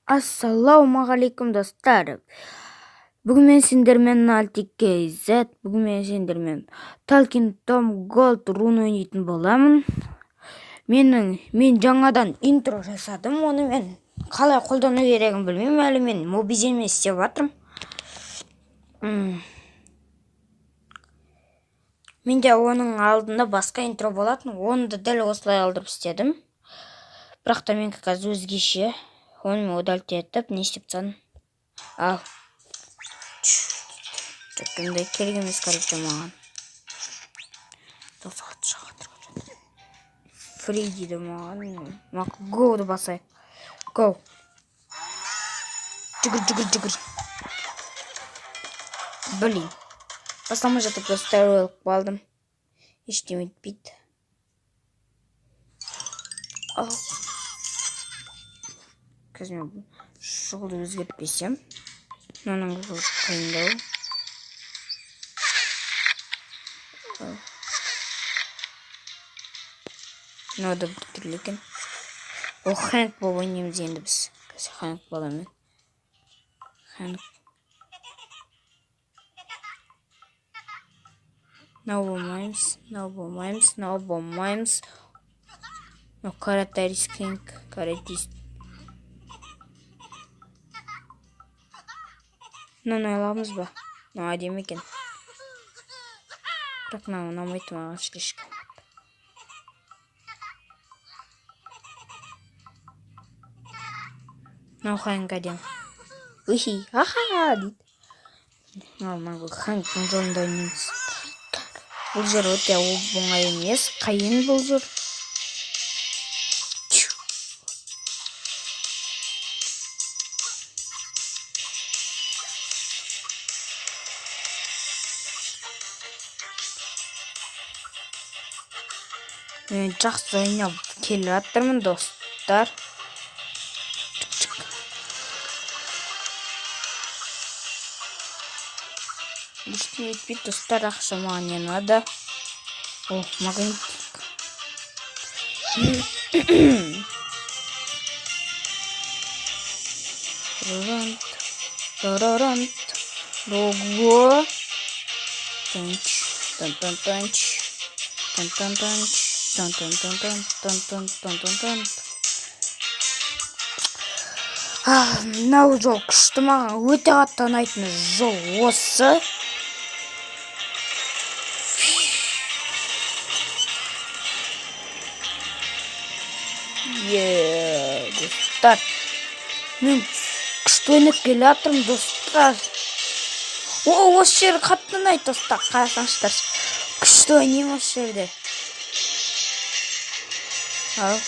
Ассалаумағалейкум достар. Бүгін мен сендермен Алтикейзет, бүгін мен сендермен Talking Tom Gold рун ойнайтын боламын. Мен жаңадан интро жасадым, оны мен қалай қолдану керегін білмеймін, әлі мен мобиземен істеп жатырмын. Менде оның алдында басқа интро болатын, оны да дәл осылай алдырып істедім. Бірақ та мен қазір өзгеше, оны мен удалить етіп, не істеп тастадым. Ал Жақында керек емес короче маған. Фри дейді маған. Гоуды басайық. Гоу. Жүгір. Блин. Басламай жатып достар өліп қалдым. Ештеме етпейді. Қазір мен шұғылды өзгертпесем. Мынаның қиындау. Надо бітірілген. Ол Хэнк болып ойнаймыз енді біз. Қазір Хэнк боламын. Хэнк. Мынау болмаймыз. Каратайс Хэнк. Каратист. Мынаны айламыз ба? Мынау әдемі екен. Бірақ мынау ұнамайды маған слишком. Мынау Хэнк әдемі. Ухи, аха дейді. Мынау Хэнктің жолында ойнаймыз. Бұл жер өте оңай емес, қиын бұл жер. Мен жақсы ойнап келе жатырмын достар. Ештеңе етпейді достар, ақша маған не надо. О, магнитик. Тарант. Рого. Танч. Мынау жол күшті, маған өте қатты ұнайтын жол осы. Достар, мен күшті ойнап келе жатырмын достар. Осы жер қатты ұнайды достар, қарасаңыздар. Күшті ойнаймын осы жерде. Ал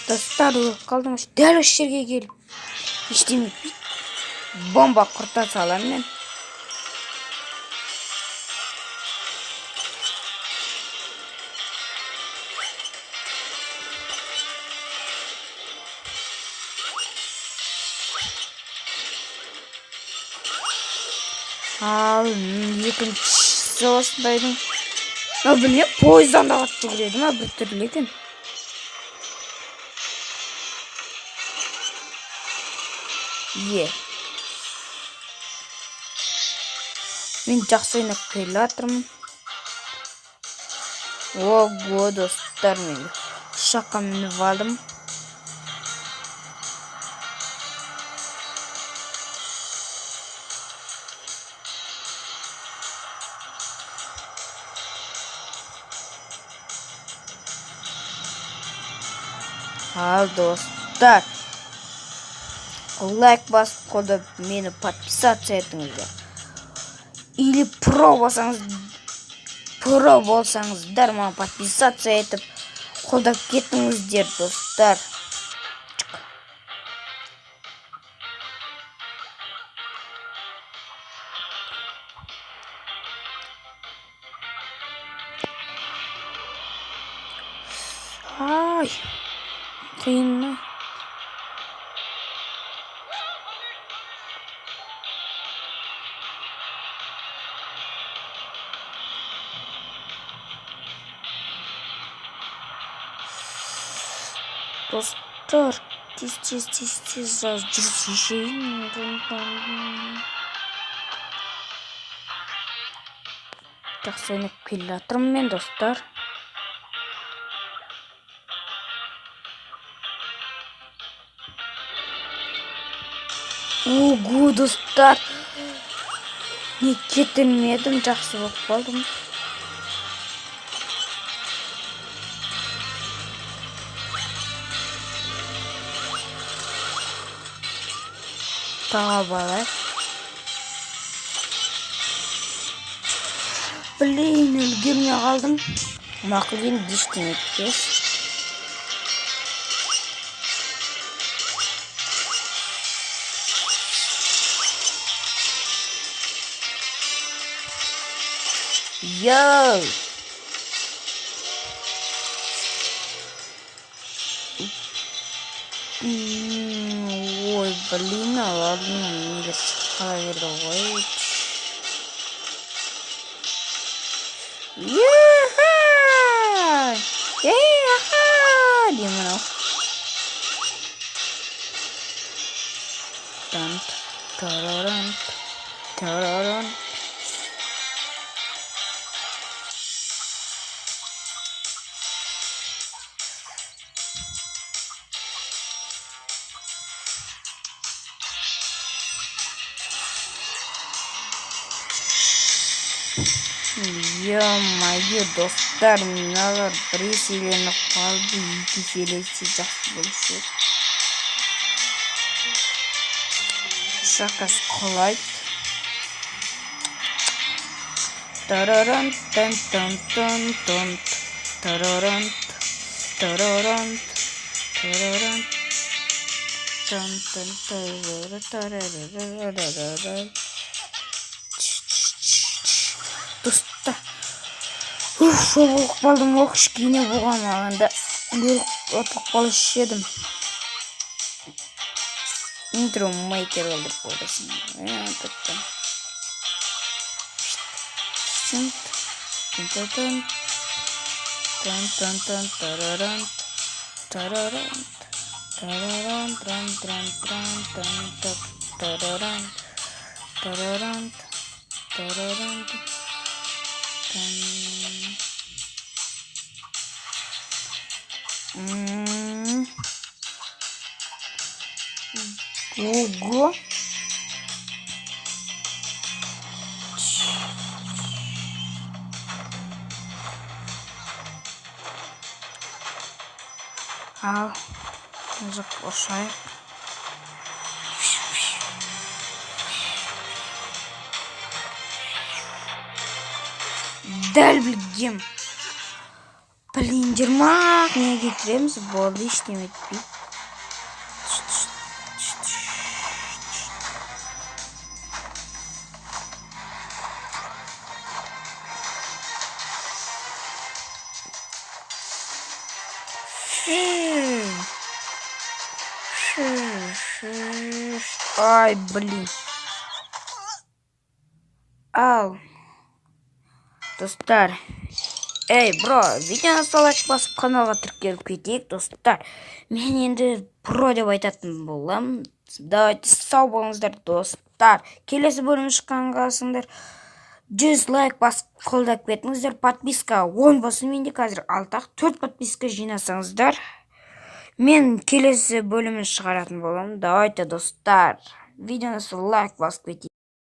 достар, өліп қалдым. Дәл осы жерге келіп ештеме етпейді. Бомба құрта саламын мен. Ал екіншісі осындайдың. Біле, пойыздан да қатты жүгіреді ма бір түрлі екен. Мен жақсы ойнап келе жатырмын. Ого достар, мен ұшаққа мініп алдым. Ал достар, лайк басып қолдап мені подписаться етіңіздер. Или про болсаңыздар, маған подписация етіп қолдап кетіңіздер достар. Ай, қиын. Dostlar, Tez жүрсейшейін. Жақсы ойнап келе жатырмын мен, достар. Ого, достар. Не кетірмедім, жақсы болып қалдым. Таға балай. Блин, үлгермей қалдым. Мақұл енді ештеңе етпес. Йоу! Ой, блин, ладно, неге қала берді ғой. Яха! Деймін ау. Тант, тарарант, тарарант. Ё-моё, достар, мыналар бір еселеніп қалды, екі еселесе жақсы болушы еді. Шақас құлайды. Тарарант, тан-тан-тан-тант, тарарант, тарарант, тарарант, тан-тан-тан-тан-тан-тан-тан-тан-тан. Достар, шол болып қалдым, кішкене болған алғанда отып қалушы едім. Интро мейкер олды болдысын. Ого! Ал, өзіп қошайық. Дәл білгем. Блин, жырмақ не кетіреміз, болды ештеме етпей. Ай, блин. Ал. Достар. Эй, бро, видеоны лайк басып каналға тіркеліп кетейік, достар. Мен енді бро деп айтатын болам. Давайте сау болыңыздар, достар. Келесі бөлім шыққан қалсыңдар. 100 лайк басып қолдап кетіңіздер. Подписка 10 болсын, менде қазір 4 подписка жинасаңыздар. Мен келесі бөлімін шығаратын болам. Давайте, достар. Видеоны лайк басып кетейік.